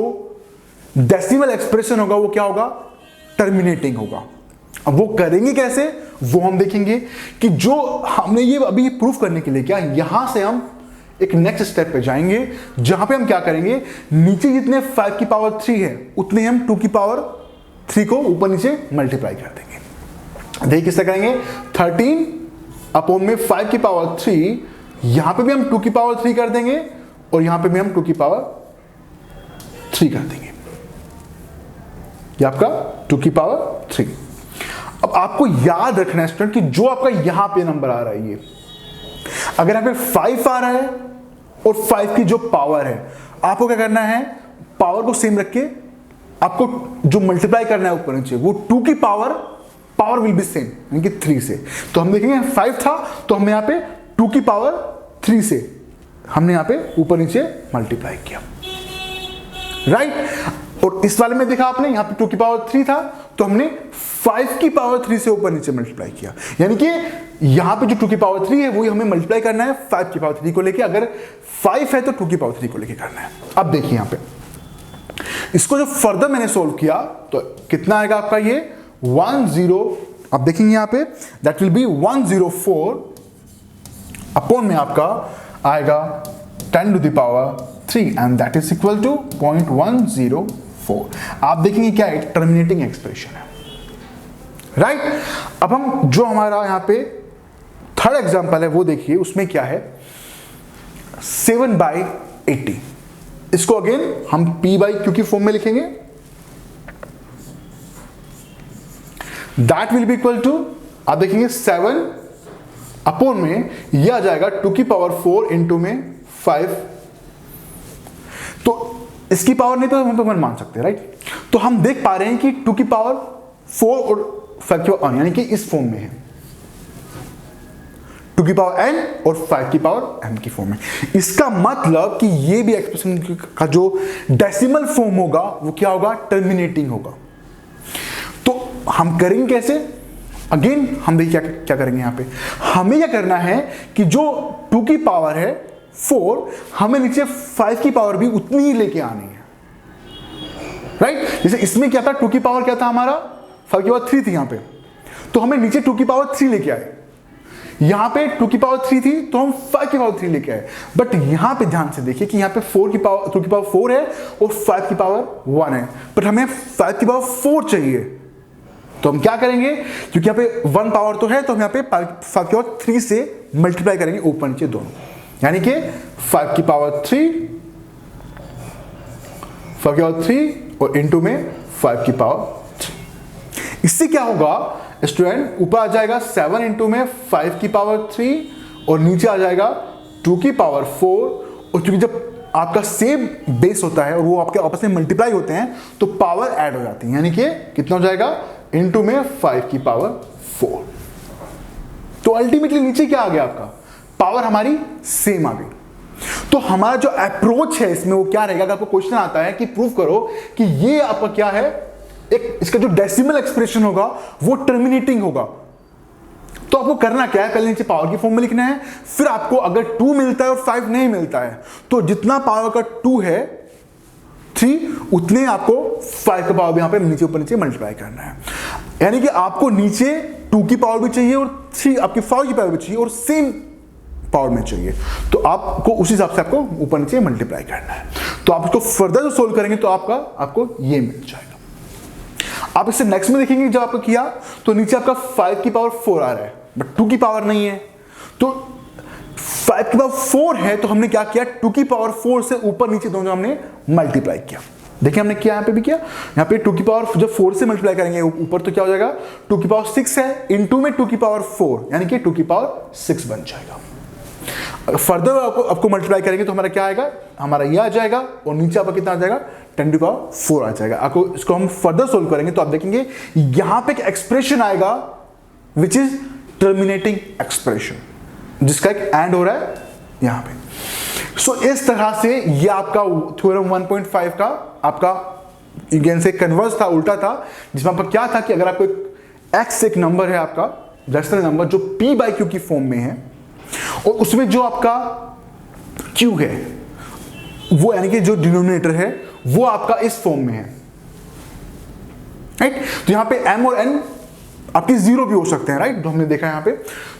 डेसिमल एक्सप्रेशन होगा वो क्या होगा, टर्मिनेटिंग होगा। अब वो करेंगे कैसे वो हम देखेंगे कि जो हमने ये अभी प्रूफ करने के लिए क्या यहां से हम एक नेक्स्ट स्टेप पे जाएंगे जहां पे हम क्या करेंगे, नीचे जितने 5 की पावर 3 है उतने हम 2 की पावर 3 को ऊपर नीचे मल्टीप्लाई कर देंगे। देखिए किससे करेंगे, 13 अपॉन में 5 की पावर 3, यहां पे भी हम 2 की पावर 3 कर देंगे और यहां पे भी हम 2 की पावर 3 कर देंगे। ये आपका 2 की पावर 3। अब आपको याद रखना है स्टूडेंट कि जो आपका यहां पे नंबर आ रहा है, ये अगर यहां पे 5 आ रहा है और 5 की जो पावर है, आपको क्या करना है, पावर को सेम रख के आपको जो मल्टीप्लाई करना है ऊपर नीचे, वो 2 की पावर विल बी सेम, यानी कि 3 से। तो हम देखेंगे 5 था तो हमने यहां पे 2 की पावर 3 से हमने यहां पे ऊपर नीचे मल्टीप्लाई किया, राइट। और इस वाले में देखा आपने, यहां पे 2 की पावर 3 था तो हमने 5 की पावर 3 से ऊपर नीचे मल्टीप्लाई किया, यानी कि यहां पे जो 2 की पावर 3 है वही हमें मल्टीप्लाई करना है 5 की पावर 3 को लेके। अगर 5 है तो 2 की पावर 3 को लेके करना है। अब देखिए यहां पे इसको जो फर्दर मैंने सोल्व किया तो कितना आएगा आपका, ये 10, अब देखेंगे यहां पे दैट विल बी 104 अपॉन में आपका आएगा 10 to the power 3 and that is equal to 0.104। आप देखेंगे क्या है, टर्मिनेटिंग एक्सप्रेशन है, राइट। अब हम जो हमारा यहां पे थर्ड एग्जांपल है वो देखिए, उसमें क्या है 7/80। इसको अगेन हम p/q की फॉर्म में लिखेंगे, that will be equal to, आप देखेंगे 7 अपॉन में यह आ जाएगा 2 की पावर 4 इंटू में 5। तो इसकी पावर नहीं तो हम तो मान सकते हैं, राइट। तो हम देख पा रहे हैं कि 2 की पावर 4 और 5 की पावर यानी कि इस फॉर्म में है, 2 की पावर n और 5 की पावर m की फॉर्म में। इसका मतलब कि ये भी एक्सप्रेशन का जो डेसिमल फॉर्म होगा वो क्या होगा, टर्मिनेटिंग होगा। तो हम करेंगे कैसे, अगेन हम देखिए क्या करेंगे, यहां पे हमें क्या करना है कि जो 2 की पावर है 4, हमें नीचे 5 की पावर भी उतनी ही लेके आनी है, राइट। जैसे इसमें क्या था, 2 की पावर क्या था हमारा, 5 की पावर 3 थी यहां पे, तो हमें नीचे 2 की पावर 3 लेके आए। यहां पे 2 की पावर 3 थी तो हम 5 की पावर 3 लेके आए। बट यहां पे ध्यान से देखिए कि यहां पे 2 की पावर 4 है और 5 की पावर 1 है, बट हमें 5 की पावर 4 चाहिए। तो हम क्या करेंगे, क्योंकि यहाँ पे 1 पावर तो है तो हम यहाँ पे 5 की पावर 3 से मल्टीप्लाई करेंगे ऊपर नीचे दोनों, यानी कि 5 की पावर 3 और इंटू में 5 की पावर 3। इससे क्या होगा स्टूडेंट, ऊपर आ जाएगा 7 इंटू में 5 की पावर 3 और नीचे आ जाएगा 2 की पावर 4। और क्योंकि जब आपका सेम बेस होता है और वो आपके आपस में मल्टीप्लाई होते हैं तो पावर ऐड हो जाती है, यानी कि कितना हो जाएगा, इंटू में 5 की पावर 4। तो अल्टीमेटली नीचे क्या आ गया, आपका पावर हमारी सेम आ गई। तो हमारा जो अप्रोच है इसमें वो क्या रहेगा, अगर आपको क्वेश्चन आता है कि प्रूव करो कि ये आपका क्या है, एक इसका जो डेसिमल एक्सप्रेशन होगा वो टर्मिनेटिंग होगा, तो आपको करना क्या है, पहले नीचे पावर की फॉर्म में लिखना है। फिर आपको अगर 2 मिलता है और 5 नहीं मिलता है तो जितना पावर का 2 है 3, उतने आपको 5 का पावर भी यहां पे नीचे ऊपर नीचे मल्टीप्लाई करना है। यानी कि आपको नीचे 2 की पावर भी चाहिए और 3 आपकी 5 की पावर भी चाहिए और सेम पावर में चाहिए, तो आपको उस हिसाब से आपको ऊपर नीचे मल्टीप्लाई करना है। तो आप इसको फर्दर जो सोल्व करेंगे तो आपको ये मिल जाएगा। आप इससे नेक्स्ट में देखेंगे, जब आपको किया तो नीचे आपका 5 की पावर 4 आ रहा है बट 2 की पावर नहीं है, तो 5 की पावर 4 है तो हमने क्या किया, 2 की पावर 4 से ऊपर नीचे दोनों हमने मल्टीप्लाई किया। देखिए हमने किया, यहां पे भी किया, यहां पे 2 की पावर जब 4 से मल्टीप्लाई करेंगे ऊपर तो क्या हो जाएगा, 2 की पावर 6 है इंटू में 2 की पावर 4 यानी कि 2 की पावर 6 बन जाएगा। फर्दर आपको मल्टीप्लाई करेंगे तो हमारा क्या आएगा, हमारा ये आ जाएगा और नीचे आपका कितना आ जाएगा, 10 की पावर 4 आ जाएगा। आपको इसको हम फर्दर सोल्व करेंगे तो आप देखेंगे यहां पे एक एक्सप्रेशन आएगा विच इज टर्मिनेटिंग एक्सप्रेशन, जिसका एक एंड हो रहा है यहां पे। सो इस तरह से ये आपका थ्योरम 1.5 का आपका अगेन से कन्वर्स था, उल्टा था, जिसमें आपका क्या था कि अगर आपको एक्स एक नंबर है आपका रैशनल नंबर जो p/q की फॉर्म में है और उसमें जो आपका q है वो यानी कि जो डिनोमिनेटर है वो आपका इस फॉर्म में है, राइट। तो यहां पे m और n आपके जीरो भी हो सकते हैं, राइट, जो हमने देखा यहाँ पे।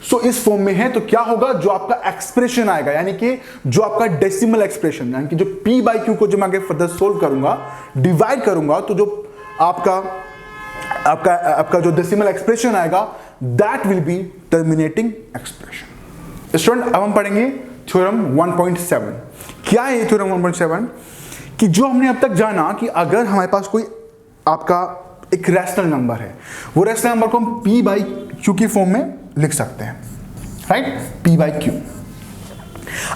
सो इस फॉर्म में है तो क्या होगा, जो आपका एक्सप्रेशन आएगा, यानी कि जो आपका डेसिमल एक्सप्रेशन, यानी कि जो p बाई क्यू को जब मैं आगे फर्दर सोल्व करूंगा, डिवाइड करूंगा, तो जो आपका जो डेसिमल एक्सप्रेशन आएगा, that will B terminating expression. Student, अब हम पढ़ेंगे थ्योरम 1.7। क्या है थ्योरम 1.7? कि जो हमने अब तक जाना कि अगर हमारे पास कोई आपका एक रैशनल नंबर है, वो रैशनल नंबर को हम p बाई क्यू की फॉर्म में लिख सकते हैं, राइट, p बाई क्यू।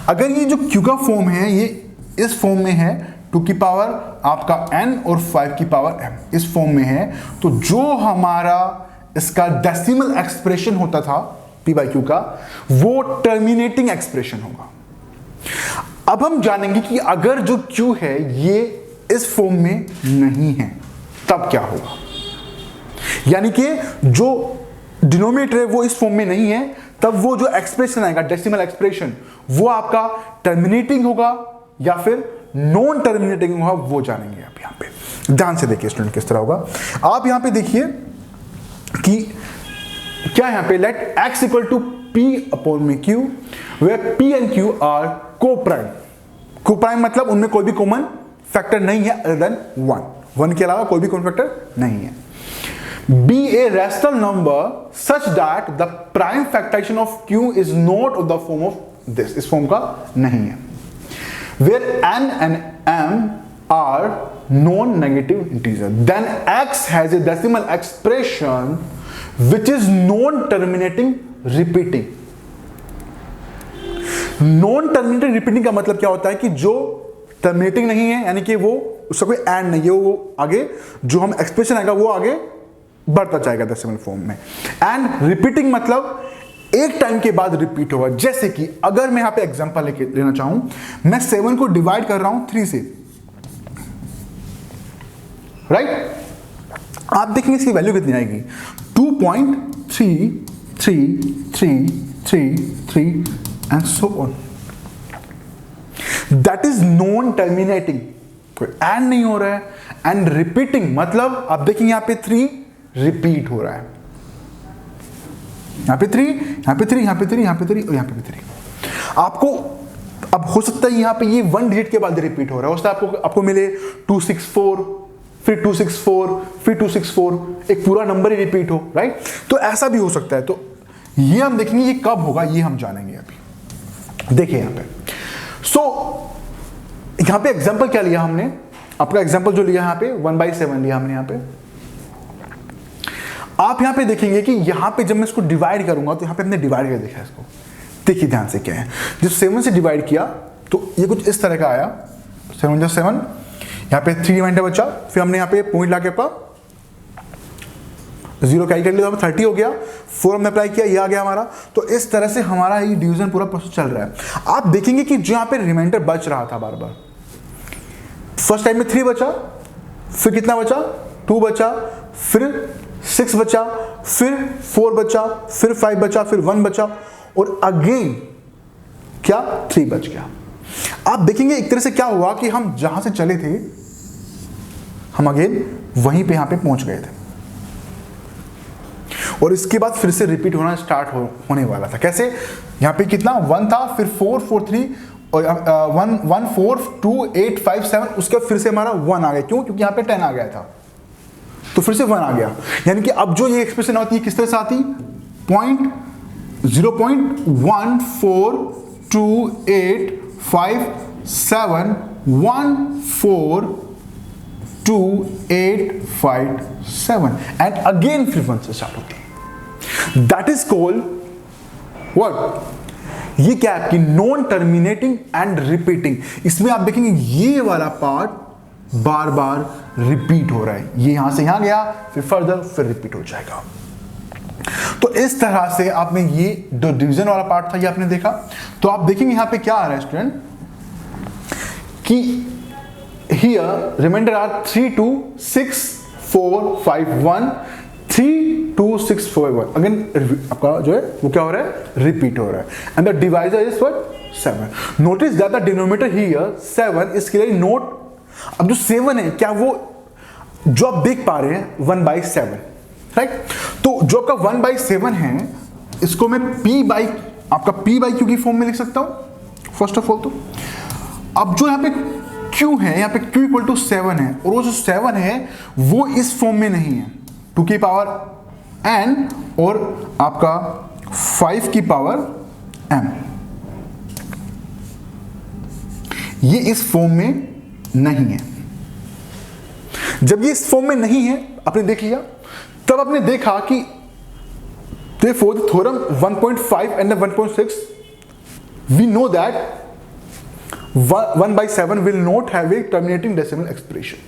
अगर ये जो q का फॉर्म है ये इस फॉर्म में है, 2 की पावर आपका n और 5 की पावर m, इस फॉर्म में है, तो जो हमारा इसका डेसिमल एक्सप्रेशन होता था p बाई क्यू का, वो टर्मिनेटिंग एक्सप्रेशन होगा। अब हम जानेंगे कि अगर जो q है ये इस फॉर्म में नहीं है, तब क्या होगा। यानी कि जो डिनोमिनेटर है वो इस फॉर्म में नहीं है, तब वो जो एक्सप्रेशन आएगा, डेसिमल एक्सप्रेशन, वो आपका टर्मिनेटिंग होगा या फिर नॉन टर्मिनेटिंग होगा, वो जानेंगे आप यहाँ पे। ध्यान से देखिए स्टूडेंट किस तरह होगा। आप यहाँ पे देखिए कि क्या यहाँ पे, let x equal to p upon में q, where p and q are coprime. Coprime मतलब उनमें कोई भी कॉमन फैक्टर नहीं है अदर देन 1 के अलावा कोई भी कॉमन फैक्टर नहीं है। be a rational number such that the prime factorization of q is not of the form of this, इस फॉर्म का नहीं है, where n and m are non-negative integer, then x has a decimal expression which is non-terminating repeating। non-terminating repeating का मतलब क्या होता है कि जो टर्मिनेटिंग नहीं है, यानी कि वो उसका कोई एंड नहीं है, वो आगे जो हम एक्सप्रेशन आएगा वो आगे बढ़ता जाएगा डेसिमल फॉर्म में। एंड रिपीटिंग मतलब एक टाइम के बाद रिपीट होगा। जैसे कि अगर मैं यहां पे एग्जांपल लेना चाहूं, मैं 7 को डिवाइड कर रहा हूं 3 से, राइट, आप देखेंगे इसकी वैल्यू कितनी आएगी, 2.333333 and so on. That is non terminating, कोई एंड नहीं हो रहा है। एंड रिपीटिंग मतलब आप देखेंगे यहां पे 3 रिपीट हो रहा है, यहां पे 3, यहां पे 3, यहां पे 3, यहां पे 3 और यहां पे भी 3। आपको अब हो सकता है यहां पे ये 1 डिजिट के बाद रिपीट हो रहा है, उससे आपको मिले 264, फिर 264, फिर 264, एक पूरा नंबर ही रिपीट हो, राइट। तो ऐसा भी हो सकता है। तो ये हम देखेंगे ये कब होगा, ये हम जानेंगे अभी। देखिए यहां पे, सो यहां पे एग्जांपल क्या लिया हमने, आपका एग्जांपल जो लिया यहां पे 1/7 लिया हमने यहां पे। आप यहां पे देखेंगे कि यहां पे जब मैं इसको डिवाइड करूंगा, तो यहां पे हमने डिवाइड कर देखा इसको, देखिए ध्यान से क्या है। जब 7 से डिवाइड किया तो ये कुछ इस तरह का आया, 7 × 7, यहाँ पे 3 रिमाइंडर बचा, फिर हमने यहाँ पे पॉइंट लाके आपका 0 कैरी कर लिया, 30 हो गया, 4 हमने अप्लाई किया, ये आ गया हमारा। तो इस तरह से हमारा ये डिवीजन पूरा प्रोसेस चल रहा है। आप देखेंगे कि जो यहाँ पे रिमाइंडर बच रहा था बार बार, फर्स्ट टाइम में 3 बचा, फिर कितना बचा, 2 बचा, फिर 6 बचा, फिर 4 बचा, फिर 5 बचा, फिर 1 बचा, और अगेन क्या 3 बच गया। आप देखेंगे एक तरह से क्या हुआ कि हम जहां से चले थे हम अगेन वहीं पे यहां पे पहुंच गए थे, और इसके बाद फिर से रिपीट होना स्टार्ट होने वाला था। कैसे, यहां पे कितना 1 था, फिर 4 4 3 और 1 1 4 2 8 5 7, उसके बाद फिर से हमारा 1 आ गया। क्यों? क्योंकि यहां पे 10 आ गया था, तो फिर से 1 आ गया। यानी कि अब जो ये एक्सप्रेशन आती है किस तरह से आती, 0.142857 एंड अगेन फिर 1 से स्टार्ट होती है। दैट इज कॉल्ड व्हाट, ये क्या है कि नॉन टर्मिनेटिंग एंड रिपीटिंग। इसमें आप देखेंगे ये वाला पार्ट बार बार रिपीट हो रहा है, ये यहां से यहां गया, फिर फर्दर फिर रिपीट हो जाएगा। तो इस तरह से आपने ये जो डिवीजन वाला पार्ट था ये आपने देखा। तो आप देखेंगे यहां पे क्या आ रहा है स्टूडेंट कि हियर रिमाइंडर आर 3 2 6 4 5 1 3 2 6 4 1। अगेन आपका जो है वो क्या हो रहा है, रिपीट हो रहा है। And the divisor is what, 7। Notice that the denominator here 7 is clearly note, अब जो 7 है क्या वो जो आप देख पा रहे हैं 1/7, राइट। तो जो आपका 1/7 है इसको मैं आपका p बाई क्यू की फॉर्म में लिख सकता हूं फर्स्ट ऑफ ऑल। तो अब जो यहां पे q है, यहां पे q इक्वल टू 7 है, और वो जो 7 है वो इस फॉर्म में नहीं है, 2 की पावर n और आपका 5 की पावर m, ये इस फॉर्म में नहीं है। जब ये इस फॉर्म में नहीं है, आपने देख लिया, तब आपने देखा कि therefore the theorem 1.5 and the 1.6 we know that 1/7 will not have a terminating decimal expression,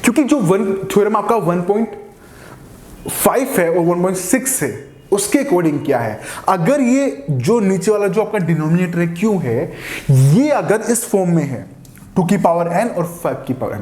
क्योंकि जो थ्योरम आपका 1.5 है और 1.6 है उसके अकॉर्डिंग क्या है, अगर ये जो नीचे वाला जो आपका डिनोमिनेटर है q है, ये अगर इस फॉर्म में है 2 की पावर n और 5 की पावर n,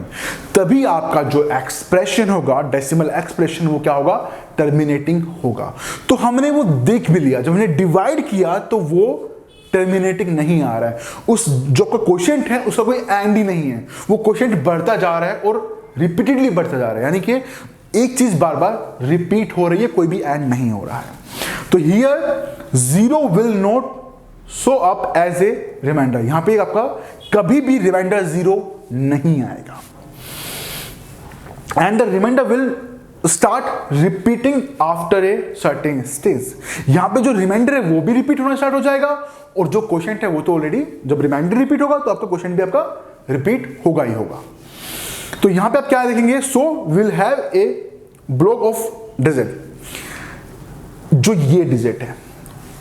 तभी आपका जो एक्सप्रेशन होगा, डेसिमल एक्सप्रेशन, वो क्या होगा, टर्मिनेटिंग होगा। तो हमने वो देख भी लिया, जब हमने डिवाइड किया तो वो टर्मिनेटिंग नहीं आ रहा है, उस जो का क्वोशिएंट है उसका कोई एंड ही नहीं है, वो क्वोशिएंट बढ़ता जा रहा है और रिपीटेडली बढ़ता जा रहा है, यानी कि एक चीज बार बार रिपीट हो रही है, कोई भी एंड नहीं हो रहा है। तो here 0 will not show up as a reminder, यहां पे आपका कभी भी रिमाइंडर 0 नहीं आएगा, and the reminder will start repeating after a certain stage. यहां पे जो रिमाइंडर है वो भी रिपीट होना स्टार्ट हो जाएगा, और जो क्वोशिएंट है वो तो ऑलरेडी, जब रिमाइंडर रिपीट होगा तो आपका क्वोशिएंट भी आपका रिपीट होगा ही होगा। तो यहां पे आप क्या देखेंगे, so will have a block of digit, जो ये डिजिट है,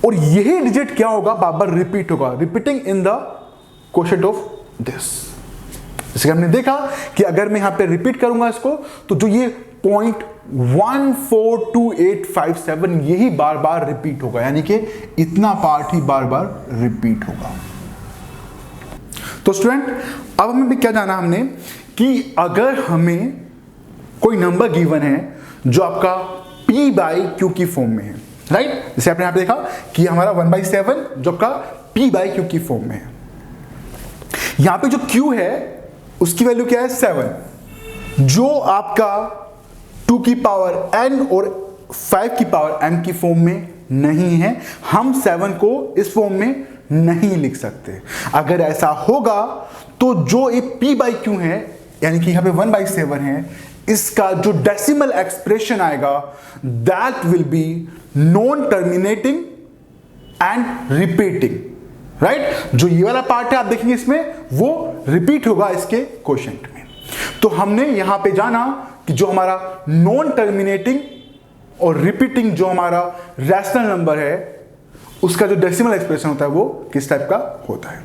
और यही डिजिट क्या होगा, बार बार रिपीट होगा, repeating in the quotient of this. जैसे हमने देखा कि अगर मैं यहां पे रिपीट करूंगा इसको, तो जो ये 0.142857 यही बार बार रिपीट होगा, यानी कि इतना पार्ट ही बार बार रिपीट होगा। तो स्टूडेंट, अब हमें भी क्या जाना हमने कि अगर हमें कोई नंबर गिवन है जो आपका p बाई क्यू की फॉर्म में है, राइट, जैसे आपने यहां पे देखा कि हमारा 1/7 जो आपका p बाई क्यू की फॉर्म में है, यहां पे जो q है उसकी वैल्यू क्या है, 7, जो आपका 2 की पावर n और 5 की पावर m की फॉर्म में नहीं है, हम 7 को इस फॉर्म में नहीं लिख सकते। अगर ऐसा होगा तो जो ये p बाई क्यू है, यानी कि यहां पे 1/7 है, इसका जो डेसिमल एक्सप्रेशन आएगा that will B non terminating and repeating, right. जो ये वाला पार्ट है आप देखेंगे इसमें वो रिपीट होगा इसके क्वोशिएंट में। तो हमने यहां पे जाना कि जो हमारा नॉन टर्मिनेटिंग और रिपीटिंग जो हमारा रैशनल नंबर है उसका जो डेसिमल एक्सप्रेशन होता है वो किस टाइप का होता है।